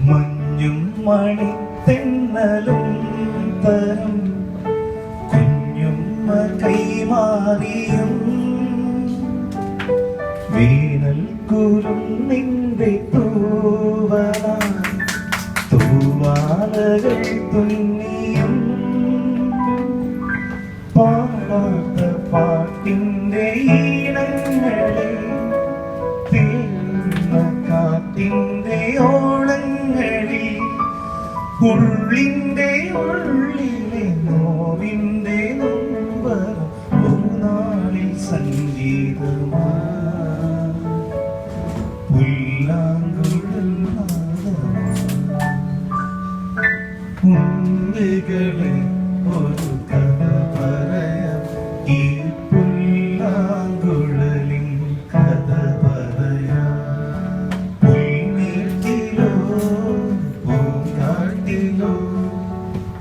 മഞ്ഞും മണിത്തെന്നലും തരും കുഞ്ഞുമ്മ കൈമാറിയും വേനൽ കുരുന്നിന്റെ തൂവാലകൾ തുന്നിയും പാടാത്ത പാട്ടിന്റെ ഈണങ്ങളെ തേടുന്ന കാറ്റിന്റെ ഓളങ്ങളിൽ ഉള്ളിന്റെ ഉള്ളിലെ നോവിന്റെ നൊമ്പരം ഒരു നാളിൽ സംഗീതമാ പുല്ലാങ്കുഴൽ ഉള്ളികളെ ഒരു കഥ പറയാം ഈ പുല്ലാങ്കുഴലിൻ കഥ പറയാം പുൽമേട്ടിലോ പൂങ്കാട്ടിലോ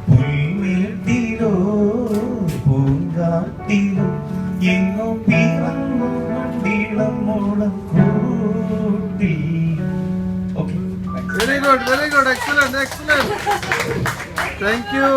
പുൽമേട്ടിലോ പൂങ്കാട്ടിലോ എങ്ങോ പിറന്നു മണ്ടിളം മോളം കൂട്ടി. Very good, excellent. Thank you.